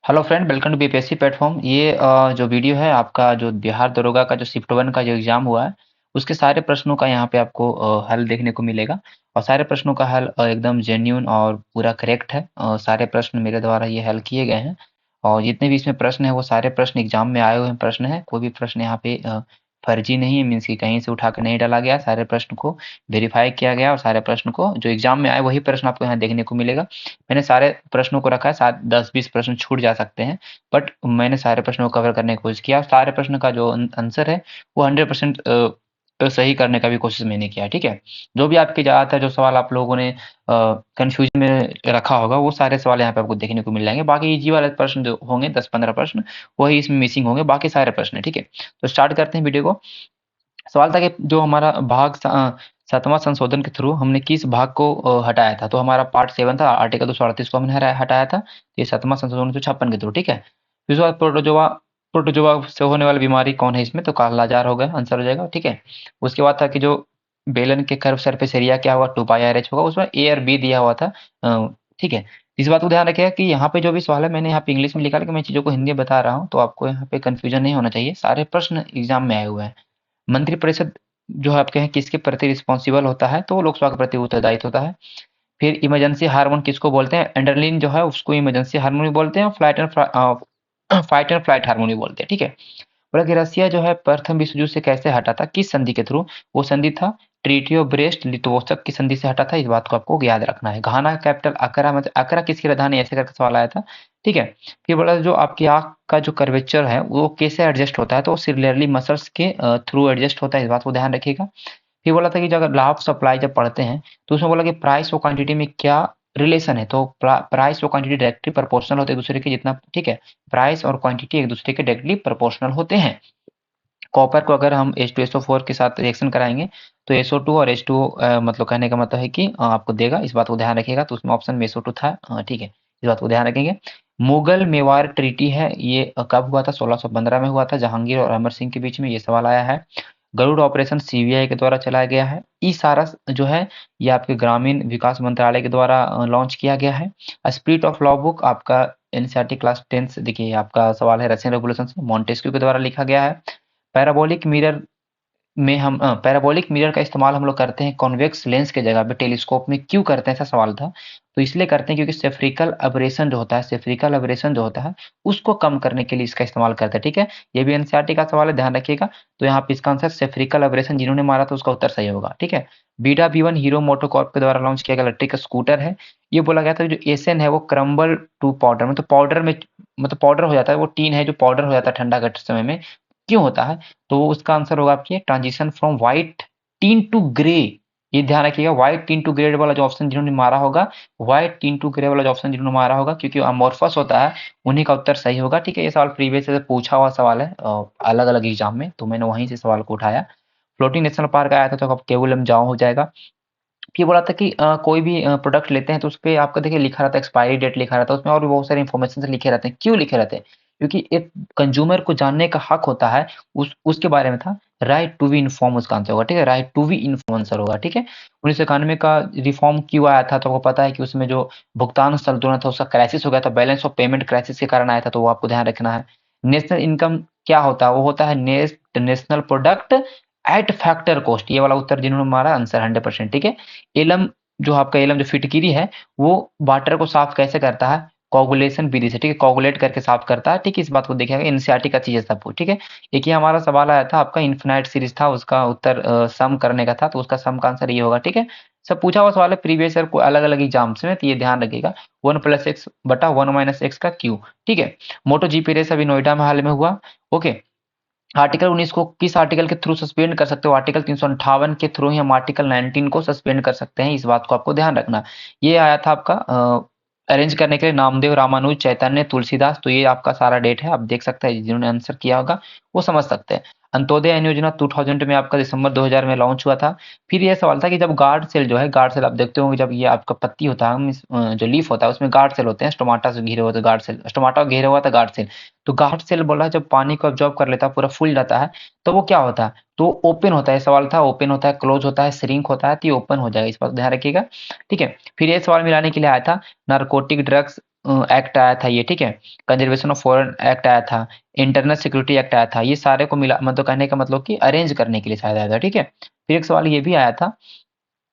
Hello friend, welcome to BPSC platform. ये जो video है आपका, जो बिहार दरोगा का जो शिफ्ट वन का जो एग्ज़ाम हुआ है, उसके सारे प्रश्नों का यहाँ पे आपको हल देखने को मिलेगा। और सारे प्रश्नों का हल एकदम जेन्युइन और पूरा करेक्ट है। सारे प्रश्न मेरे द्वारा ये हल किए गए हैं। और जितने भी इसमें प्रश्न हैं वो सारे प्रश्न एग्जाम में आए हुए हैं प्रश्न हैं। कोई भी प्रश्न यहाँ पे फर्जी नहीं है, मीन्स कि कहीं से उठा कर नहीं डाला गया। सारे प्रश्न को वेरीफाई किया गया और सारे प्रश्न को जो एग्जाम में आए वही प्रश्न आपको यहाँ देखने को मिलेगा। मैंने सारे प्रश्नों को रखा है, शायद 10-20 प्रश्न छूट जा सकते हैं, बट मैंने सारे प्रश्नों को कवर करने की कोशिश किया। सारे प्रश्न का जो आंसर है वो 100% सही करने का भी कोशिश मैंने किया है, ठीक है। जो भी आपके ज़्यादातर जो सवाल आप लोगों ने कंफ्यूजन में रखा होगा वो सारे सवाल यहाँ पे आपको देखने को मिल जाएंगे। बाकी इजी वाले प्रश्न जो होंगे 10-15 प्रश्न वही इसमें मिसिंग होंगे, बाकी सारे प्रश्न है, ठीक है। तो स्टार्ट करते हैं वीडियो को। सवाल था कि जो हमारा सातवां संशोधन के थ्रू हमने किस भाग को हटाया था। तो हमारा पार्ट 7 था, आर्टिकल 238 को हमने हटाया था। ये सातवां संशोधन 1956 के थ्रू, ठीक है। फिर उसके बाद प्रोटोजोआ प्रोटोजोआ से होने वाली बीमारी कौन है इसमें, तो कालाजार हो गया, आंसर हो जाएगा, ठीक है। उसके बाद था कि जो बेलन के कर्व सरफेस एरिया क्या होगा, 2 पाई आर एच होगा, उसमें ए और बी दिया हुआ था, ठीक है। इस बात को ध्यान रखिएगा कि यहाँ पे जो भी सवाल है मैंने यहाँ पे इंग्लिश में लिखा है, लेकिन मैं चीज़ों को हिंदी में बता रहा हूँ, तो आपको यहाँ पे कंफ्यूजन नहीं होना चाहिए। सारे प्रश्न एग्जाम में आए हुए हैं। मंत्रिपरिषद जो है आपके यहाँ किसके प्रति रिस्पॉन्सिबल होता है, तो लोकसभा के प्रति उत्तरदायित्व होता है। फिर इमरजेंसी हार्मोन किसको बोलते हैं, एंड्रेलिन जो है उसको इमरजेंसी हार्मोन भी बोलते हैं, और फाइट एंड फ्लाइट हार्मोन भी बोलते हैं, ठीक है। बोला कि रसिया जो है प्रथम विश्व युद्ध से कैसे हटा था, किस संधि के थ्रू। वो संधि था ट्रीटी ऑफ ब्रेस्ट लिटोवस्क की संधि से हटा था। इस बात को आपको याद रखना है। घाना कैपिटल अकरा, मतलब अकरा किसकी राजधानी, ऐसे करके सवाल आया था, ठीक है। फिर बोला जो आपकी आंख का जो कर्वेचर है वो कैसे एडजस्ट होता है, तो सिमिलरली मसल्स के थ्रू एडजस्ट होता है। इस बात को ध्यान रखिएगा। फिर बोला था कि जब लाभ सप्लाई जब पढ़ते हैं तो उसमें बोला कि प्राइस और क्वांटिटी में क्या रिलेशन है, तो प्राइस और क्वांटिटी डायरेक्टली प्रोपोर्शनल होते हैं एक दूसरे के, जितना, ठीक है। प्राइस और क्वांटिटी एक दूसरे के डायरेक्टली प्रोपोर्शनल होते हैं। कॉपर को अगर हम H2SO4 के साथ रिएक्शन कराएंगे तो SO2 और H2O, मतलब कहने का मतलब है कि आपको देगा। इस बात को ध्यान रखिएगा। तो उसमें ऑप्शन में SO2 था, ठीक है। इस बात को ध्यान रखेंगे। मुगल मेवाड़ ट्रीटी है, ये कब हुआ था, 1615 में हुआ था, जहांगीर और अमर सिंह के बीच में। ये सवाल आया है। गरुड़ ऑपरेशन सीबीआई के द्वारा चलाया गया है। ई सारस जो है ये आपके ग्रामीण विकास मंत्रालय के द्वारा लॉन्च किया गया है। स्पिरिट ऑफ लॉ बुक आपका एनसीईआरटी क्लास 10 देखिए, आपका सवाल है रशियन रेवोल्यूशन से, मॉन्टेस्क्यू के द्वारा लिखा गया है। पैराबोलिक मिरर में हम पैराबोलिक मिरर का इस्तेमाल हम लोग करते हैं कॉन्वेक्स लेंस के जगह पे टेलीस्कोप में, क्यों करते हैं, ऐसा सवाल था। तो इसलिए करते हैं क्योंकि सेफ्रिकल अबरेशन जो होता है, सेफ्रिकल अबरेशन जो होता है उसको कम करने के लिए इसका इस्तेमाल करते हैं, ठीक है। ये भी एनसीईआरटी का सवाल है, ध्यान रखिएगा। तो यहाँ पे इसका आंसर सेफ्रिकल अबरेशन जिन्होंने मारा था उसका उत्तर सही होगा, ठीक है। बीटा B1 हीरो मोटोकॉर्प के द्वारा लॉन्च किया गया इलेक्ट्रिक स्कूटर है। ये बोला गया था जो एसएन है वो क्रम्बल टू पाउडर, मतलब पाउडर में, मतलब पाउडर हो जाता है, वो टीन है जो पाउडर हो जाता है ठंडा के समय में, क्यों होता है। तो उसका आंसर होगा आपके transition from white tin to grey. ये ध्यान रखिएगा, व्हाइट टीन टू ग्रे वाला जो ऑप्शन जिन्होंने मारा होगा, व्हाइट टीन टू ग्रे वाला जो ऑप्शन जिन्होंने मारा होगा, क्योंकि अमोर्फस होता है, उन्हीं का उत्तर सही होगा, ठीक है। ये सवाल प्रीवियस से पूछा हुआ सवाल है अलग अलग एग्जाम में, तो मैंने वहीं से सवाल को उठाया। फ्लोटिंग नेशनल पार्क आया था तो अब केवलम जाओ हो जाएगा। ये बोला था कि कोई भी प्रोडक्ट लेते हैं तो उसपे आपका देखिए लिखा रहता है, एक्सपायरी डेट लिखा रहता है, उसमें और भी बहुत सारे इन्फॉर्मेशन से लिखे रहते हैं। क्यों लिखे रहते हैं, क्योंकि एक कंज्यूमर को जानने का हक होता है। उसके बारे में था, राइट टू बी इन्फॉर्म उसका आंसर होगा, ठीक है। Right to be inform answer होगा, ठीक है। 1991 का रिफॉर्म क्यों आया था, तो आपको पता है कि उसमें जो भुगतान संतुलन था उसका क्राइसिस हो गया था, बैलेंस ऑफ पेमेंट क्राइसिस के कारण आया था, तो वो आपको ध्यान रखना है। नेशनल इनकम क्या होता है, वो होता है national product at factor cost. ये वाला उत्तर जिन्होंने मारा आंसर 100%, ठीक है। एलम जो आपका एलम जो फिटकिरी है वो वाटर को साफ कैसे करता है, कोगुलेशन विधि से, ठीक है। कोगुलेट करके साफ करता है, ठीक है। इस बात को देखिएगा, एनसीईआरटी का चीज है सब कुछ, ठीक है। एक ही हमारा सवाल आया था आपका इन्फिनाइट सीरीज था, उसका उत्तर सम करने का था, तो उसका सम का आंसर ये होगा, ठीक है। सब पूछा हुआ सवाल है प्रीवियस ईयर को अलग अलग एग्जाम्स में, तो ये ध्यान रखिएगा। 1+x/1 - x का क्यू, ठीक है। मोटो जीपी रेस अभी नोएडा में हाल में हुआ, ओके। आर्टिकल 19 को किस आर्टिकल के थ्रू सस्पेंड कर सकते हो, आर्टिकल 358 के थ्रू ही हम आर्टिकल 19 को सस्पेंड कर सकते हैं। इस बात को आपको ध्यान रखना। ये आया था आपका अरेंज करने के लिए नामदेव, रामानुज, चैतन्य, तुलसीदास। तो ये आपका सारा डेट है, आप देख सकते हैं, जिन्होंने आंसर किया होगा वो समझ सकते हैं। अंत्योदय अन्न योजना 2000 में आपका दिसंबर 2000 में लॉन्च हुआ था। फिर ये सवाल था कि जब गार्ड सेल जो है, गार्ड सेल आप देखते होंगे, जब ये आपका पत्ती होता है, जो लीफ होता है उसमें गार्ड सेल होते हैं, स्टोमाटा से घिरे हुए होते गार्ड सेल, स्टोमाटा घेरा हुआ था गार्ड सेल। तो गार्ड सेल बोला जब पानी को ऑब्जॉर्ब कर लेता है, पूरा फूल जाता है, तो वो क्या होता है, तो ओपन होता है। सवाल था ओपन होता है, क्लोज होता है, श्रिंक होता है, तो ये ओपन हो जाएगा, इस पर ध्यान रखिएगा, ठीक है। फिर ये सवाल मिलाने के लिए आया था नारकोटिक ड्रग्स एक्ट आया था ये, ठीक है। कंजर्वेशन ऑफ फॉरेन एक्ट आया था, इंटरनल सिक्योरिटी एक्ट आया था, ये सारे को मिला मतलब कहने का मतलब कि अरेंज करने के लिए शायद आया था, ठीक है। फिर एक सवाल ये भी आया था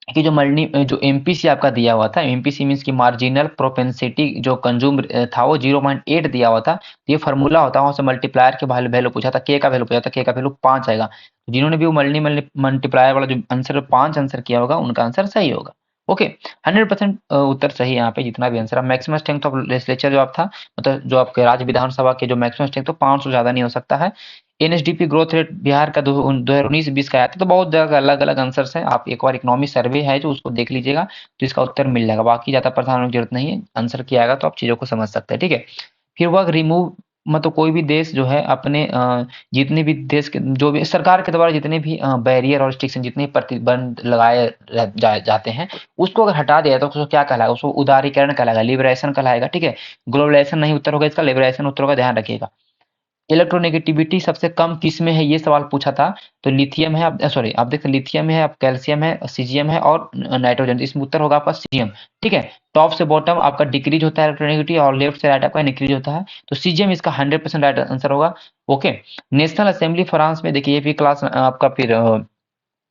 कि जो एमपीसी आपका दिया हुआ था, एमपीसी मीन्स की मार्जिनल प्रोपेंसिटी जो कंज्यूम था वो 0.8 दिया हुआ था। तो ये फार्मूला होता है, वहाँ से मल्टीप्लायर के वैल्यू पूछा था, के का वैल्यू पूछा था, के का वैल्यू 5 आएगा। तो जिन्होंने भी वो मल्टीप्लायर वाला जो आंसर 5 आंसर किया होगा उनका आंसर सही होगा। ओके, 100% उत्तर सही है यहाँ पे जितना भी आंसर है। मैक्सिमम स्ट्रेंथ ऑफ लेजिस्लेचर जो आप था मतलब जो आपके राज्य विधानसभा के जो मैक्सिमम स्ट्रेंथ तो 500 ज्यादा नहीं हो सकता है। एनएसडीपी ग्रोथ रेट बिहार का 2019-20 का आया था, तो बहुत जगह अलग अलग आंसर्स हैं। आप एक बार इकोनॉमी सर्वे है जो उसको देख लीजिएगा तो इसका उत्तर मिल जाएगा। बाकी ज्यादा परेशान होने की जरूरत नहीं है, आंसर किया आएगा तो आप चीजों को समझ सकते हैं, ठीक है। फिर वह रिमूव मतलब कोई भी देश जो है अपने जितने भी देश के जो भी सरकार के द्वारा जितने भी बैरियर और रिस्ट्रिक्शन जितने प्रतिबंध लगाए जाते हैं उसको अगर हटा दिया तो उसको क्या कहलाएगा, उसको उदारीकरण कहलाएगा, लिबरेशन कहलाएगा, ठीक है। ग्लोबलाइजेशन नहीं उत्तर होगा इसका, लिबरेशन उत्तर होगा, ध्यान रखिएगा। इलेक्ट्रोनेगेटिविटी सबसे कम किस में है ये सवाल पूछा था, तो लिथियम है, आप सॉरी आप देखते लिथियम है, आप कैल्शियम है, सीजियम है और नाइट्रोजन, इसमें उत्तर होगा आपका सीजियम, ठीक है। टॉप से बॉटम आपका डिक्रीज होता है इलेक्ट्रोनेगेटिविटी और लेफ्ट से राइट आपका इंक्रीज होता है, तो सीजियम इसका 100% राइट आंसर होगा। ओके, नेशनल असेंबली फ्रांस में देखिए ये भी क्लास आपका फिर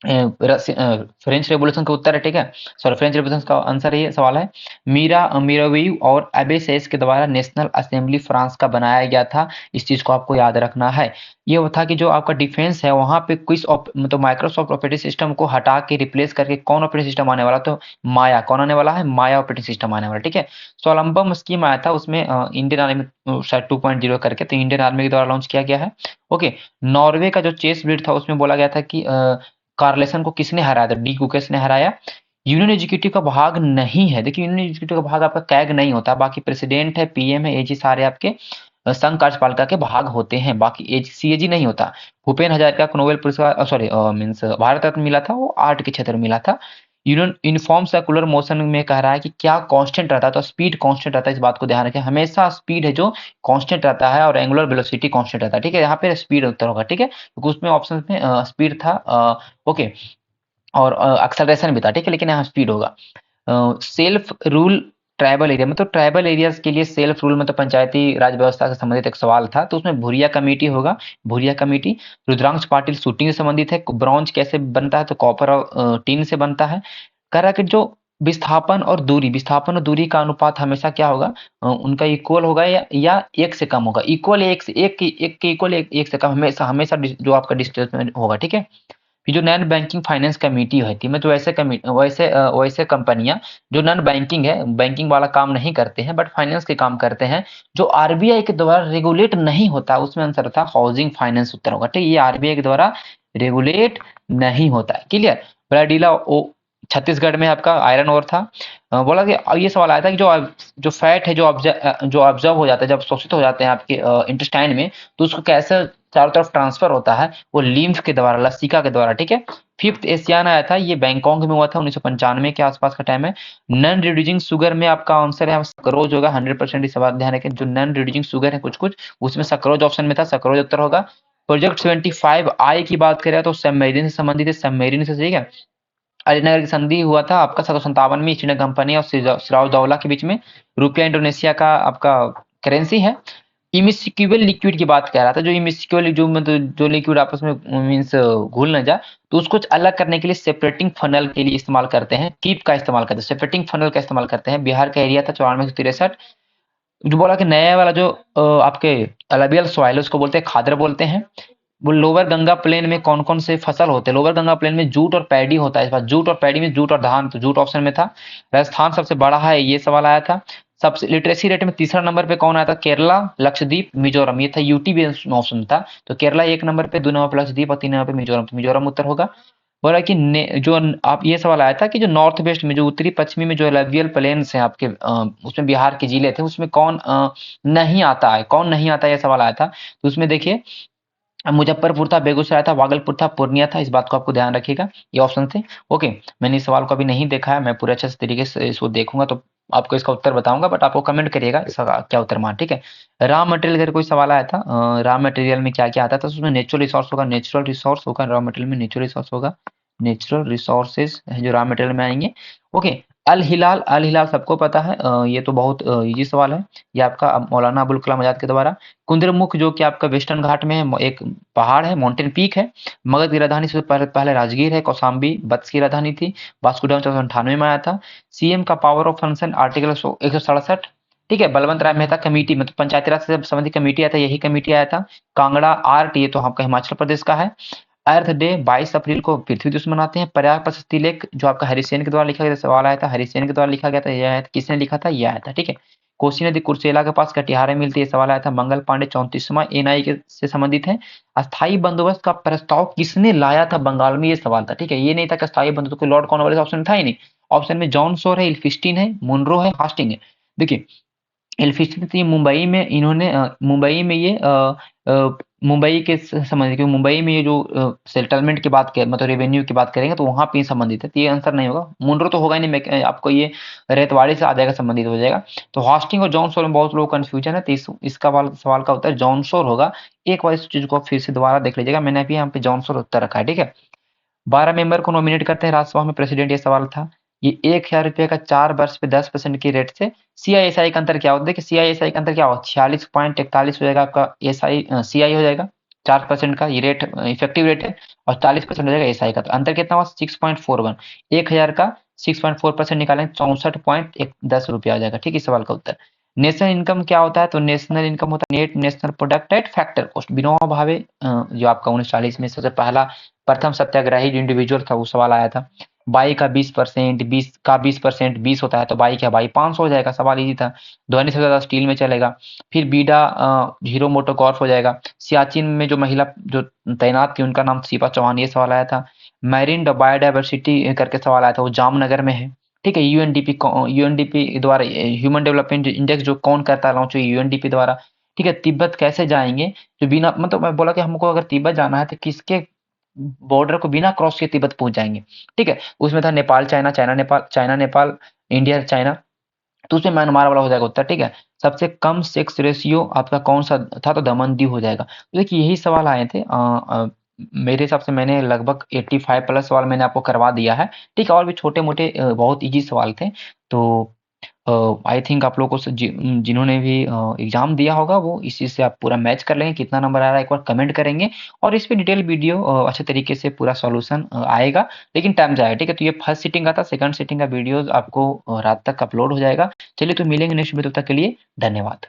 फ्रेंच रेवोल्यूशन का उत्तर है, ठीक है। सॉरी फ्रेंच रेवोल्यूशन का आंसर ये सवाल है। मीरावीव और एबेसेस के द्वारा नेशनल असेंबली फ्रांस का बनाया गया था, इस चीज को आपको याद रखना है। ये वो था कि जो आपका डिफेंस है वहां पे कुछ मतलब माइक्रोसॉफ्ट ऑपरेटिंग सिस्टम को हटा के रिप्लेस करके कौन ऑपरेटिंग सिस्टम आने वाला, तो माया कौन आने वाला है, माया ऑपरेटिंग सिस्टम आने वाला, ठीक है। सोलम्बम स्कीम आया था उसमें इंडियन आर्मी शायद 2.0 करके, तो इंडियन आर्मी के द्वारा लॉन्च किया गया है। ओके, नॉर्वे का जो चेस ब्रीड था उसमें बोला गया था कि कार्लेसन को किसने हराया था, डी कुकेस ने हराया। यूनियन एग्जीक्यूटिव का भाग नहीं है, देखिए यूनियन एग्जीक्यूटिव का भाग आपका कैग नहीं होता, बाकी प्रेसिडेंट है, पीएम है, एजी सारे आपके संघ कार्यपालिका के भाग होते हैं, बाकी एज सीएजी नहीं होता। भूपेन हजारिका को नोबेल पुरस्कार सॉरी मीन्स भारत रत्न मिला था, वो आर्ट के क्षेत्र में मिला था। यूनियन यूनिफॉर्म सर्कुलर मोशन में कह रहा है कि क्या कांस्टेंट रहता है, तो स्पीड कांस्टेंट रहता है, इस बात को ध्यान रखें, हमेशा स्पीड है जो कांस्टेंट रहता है और एंगुलर वेलोसिटी कांस्टेंट रहता है, ठीक है। यहाँ पे स्पीड उत्तर होगा, ठीक है, क्योंकि उसमें ऑप्शन में स्पीड था ओके, और एक्सेलरेशन भी था, ठीक है, लेकिन यहाँ स्पीड होगा। सेल्फ रूल ट्राइबल एरिया मतलब ट्राइबल एरियाज के लिए सेल्फ रूल मतलब पंचायती राज व्यवस्था से संबंधित एक सवाल था, तो उसमें भूरिया कमेटी होगा, भूरिया कमेटी। रुद्रांश पाटिल शूटिंग से संबंधित है, ब्रॉन्ज कैसे बनता है, तो कॉपर और टीन से बनता है। कह रहा है कि जो विस्थापन और दूरी का अनुपात हमेशा क्या होगा, उनका इक्वल होगा या एक से कम होगा, इक्वल एक से एक के इक्वल एक से कम, हमेशा हमेशा जो आपका डिस्टेंस में होगा, ठीक है। ये जो नॉन बैंकिंग फाइनेंस कमेटी होती है मतलब वैसे कंपनियां जो नॉन बैंकिंग है, बैंकिंग वाला काम नहीं करते हैं बट फाइनेंस के काम करते हैं, जो आरबीआई के द्वारा रेगुलेट नहीं होता, उसमें आंसर था हाउसिंग फाइनेंस उत्तर होगा, ठीक है। ये आरबीआई के द्वारा रेगुलेट नहीं होता है, क्लियर। बड़ा ओ छत्तीसगढ़ में आपका आयरन ओर था। बोला कि ये सवाल आया था कि जो फैट है जो ऑब्जर्व हो जाता है, जब शोषित हो जाते हैं आपके इंटेस्टाइन में, तो उसको कैसे चारों तरफ ट्रांसफर होता है, वो लिम्फ के द्वारा, लसिका के द्वारा, ठीक है। फिफ्थ एशियान आया था, ये बैंकॉक में हुआ था 1995 के आसपास का टाइम है। नॉन रिड्यूसिंग शुगर में आपका आंसर है सक्रोज होगा, 100% इस सवाल ध्यान रखें, जो नॉन रिड्यूसिंग शुगर है कुछ कुछ उसमें सक्रोज ऑप्शन में था, सक्रोज उत्तर होगा। प्रोजेक्ट 75 आई की बात करें तो सबमरीन से संबंधित है, सबमरीन से, ठीक है। अलीनगर की संधि हुआ था आपका 757 में ईस्ट इंडिया कंपनी और सिराजदौला के बीच में। रुपया इंडोनेशिया का आपका करेंसी है। इमिस्क्यूबल लिक्विड की बात कर रहा था, जो इमिस्क्यूबल जो मतलब जो लिक्विड आपस में मीन्स घुल न जाए, तो उसको अलग करने के लिए सेपरेटिंग फनल के लिए इस्तेमाल करते हैं, कीप का इस्तेमाल करते हैं, सेपरेटिंग फनल का इस्तेमाल करते हैं। बिहार का एरिया था 9463। जो बोला कि नया वाला जो आपके अलबियल सॉइल उसको बोलते हैं खादर बोलते हैं। वो लोअर गंगा प्लेन में कौन कौन से फसल होते हैं, लोअर गंगा प्लेन में जूट और पैडी होता है, इस बार जूट और पैडी में जूट और धान, तो जूट ऑप्शन में था। राजस्थान सबसे बड़ा है, ये सवाल आया था। सबसे लिटरेसी रेट में तीसरा नंबर पे कौन आया था, केरला, लक्षद्वीप, मिजोरम, ये था यूटी भी ऑप्शन था, तो केरला एक नंबर पे, दो नंबर पे लक्षद्वीप और तीन नंबर पे मिजोरम, तो मिजोरम उत्तर होगा। बोला कि जो आप ये सवाल आया था कि जो नॉर्थ वेस्ट में जो उत्तरी पश्चिमी में जो एलुवियल प्लेन्स हैं आपके उसमें बिहार के जिले थे उसमें कौन नहीं आता है, कौन नहीं आता है, ये सवाल आया था। तो उसमें देखिए मुजफ्फरपुर था, बेगूसराय था, भागलपुर था, पूर्णिया था, इस बात को आपको ध्यान रखिएगा, ये ऑप्शन थे। ओके, मैंने इस सवाल को अभी नहीं देखा है, मैं पूरे अच्छे से तरीके से इसको देखूंगा तो आपको इसका उत्तर बताऊंगा, बट आपको कमेंट करिएगा इसका क्या उत्तर मान, ठीक है। रॉ मटेरियल का कोई सवाल आया था, रॉ मटेरियल में क्या क्या आता था, उसमें नेचुरल रिसोर्स होगा, नेचुरल रिसोर्स होगा, रॉ मटेरियल में नेचुरल रिसोर्स होगा, नेचुरल रिसोर्सेज जो रॉ मटेरियल में आएंगे। ओके, अल हिलाल सबको पता है, ये तो बहुत इजी सवाल है। ये आपका मौलाना अबुल कलाम आज़ाद के द्वारा। कुंद्रमुख जो कि आपका वेस्टर्न घाट में है, एक पहाड़ है, माउंटेन पीक है। मगध की राजधानी से पहले पहले राजगीर है। कौशाम्बी वत्स की राजधानी थी। वास्को ड 1498 में आया था। सीएम का पावर ऑफ फंक्शन आर्टिकल 167। ठीक है। बलवंत राय मेहता कमेटी, मतलब पंचायती राज से संबंधित कमेटी आया था, यही कमेटी आया था। कांगड़ा आर्ट, ये तो आपका हिमाचल प्रदेश का है। अर्थ डे 22 अप्रैल को पृथ्वी दिवस मनाते हैं। प्रयाग प्रशस्ति लेख जो आपका हरिसेन के द्वारा लिखा गया, सवाल आया था, हरिसेन के द्वारा लिखा गया था, यह आया था। किसने लिखा था? यह आया था। ठीक है। कोसी नदी कुर्सेला के पास कटिहार में मिलती है, सवाल आया था। मंगल पांडे 34वां एनआई के से संबंधित है। अस्थाई बंदोबस्त का प्रस्ताव किसने लाया था बंगाल में? ये सवाल था। ठीक है। ये नहीं था कि अस्थाई बंदोबस्त को लॉर्ड कॉर्नवालिस ऑप्शन में था ही नहीं। ऑप्शन में जॉन सोर है, इल्फिस्टन है, मुनरो है, हास्टिंग है। देखिए, एल्फिस्टन थी मुंबई में, इन्होंने मुंबई में ये मुंबई के संबंधित, क्योंकि मुंबई में ये जो सेटलमेंट की बात करें, मतलब रेवेन्यू की बात करेंगे, तो वहां पे संबंधित है, तो ये आंसर नहीं होगा। मुंड्रो तो होगा ही नहीं, आपको ये रेतवाड़ी से आ जाएगा, संबंधित हो जाएगा। तो हॉस्टिंग और जॉन शोर में बहुत लोग कंफ्यूजन है, तो इसका सवाल का उत्तर जॉन शोर होगा। एक बार इस चीज को फिर से दोबारा देख लीजिएगा, मैंने अभी यहाँ पे जॉन शोर उत्तर रखा है। ठीक है। 12 मेंबर को नॉमिनेट करते हैं राज्यसभा में प्रेसिडेंट, ये सवाल था। ये 1000 रुपए का 4 वर्ष पे 10% की रेट से सीआईएसआई का अंतर क्या होता है? देखिए, सीआईएसआई का अंतर क्या होगा? 46.41 हो जाएगा आपका एसआई, सीआई हो जाएगा। 4% का ये रेट इफेक्टिव रेट है, और 40% हो जाएगा एसआई का। तो अंतर कितना हुआ? 6.41। 1000 का 6.4% निकालेंगे, 64.10 रुपया आ जाएगा। ठीक है, इस सवाल का उत्तर। नेशनल इनकम क्या होता है? तो नेशनल इनकम होता है net national product at factor cost. Vinoba Bhave जो आपका 1940 में सबसे पहला प्रथम सत्याग्रही जो इंडिविजुअल था, वो सवाल आया था। बाई का 20%, 20 का 20%, 20 होता है, तो बाई क्या? बाई 500 हो जाएगा। सवाल इजी था। ध्वनि से ज्यादा स्टील में चलेगा। फिर बीडा हीरो मोटोकॉर्प हो जाएगा। सियाचिन में जो महिला जो तैनात थी, उनका नाम शिपा चौहान, ये सवाल आया था। मैरिन बायोडाइवर्सिटी करके सवाल आया था, वो जामनगर में है। ठीक है। यूएनडीपी द्वारा ह्यूमन डेवलपमेंट इंडेक्स जो कौन करता है लॉन्च, यूएनडीपी द्वारा। ठीक है। तिब्बत कैसे जाएंगे? जो बिना, मतलब मैं बोला कि हमको अगर तिब्बत जाना है तो किसके बॉर्डर को बिना क्रॉस किए तिब्बत पहुंच जाएंगे? ठीक है। उसमें था Nepal China, China Nepal, China Nepal, India China. तो उसमें म्यांमार वाला हो जाएगा उत्तर। ठीक है। सबसे कम सेक्स रेशियो आपका कौन सा था? तो दमन दीव हो जाएगा। तो देखिए, यही सवाल आए थे। मेरे हिसाब से मैंने लगभग 85 प्लस सवाल मैंने आपको करवा दिया है। ठीक है। और भी छोटे मोटे बहुत इजी सवाल थे। तो आई थिंक आप लोगों को जिन्होंने भी एग्जाम दिया होगा, वो इस चीज से आप पूरा मैच कर लेंगे। कितना नंबर आ रहा है एक बार कमेंट करेंगे, और इस पे डिटेल वीडियो अच्छे तरीके से पूरा सॉल्यूशन आएगा, लेकिन टाइम जाएगा। ठीक है। तो ये फर्स्ट सीटिंग का था, सेकंड सीटिंग का वीडियो आपको रात तक अपलोड हो जाएगा। चलिए, तो मिलेंगे नेक्स्ट वीडियो, तब तक के लिए धन्यवाद।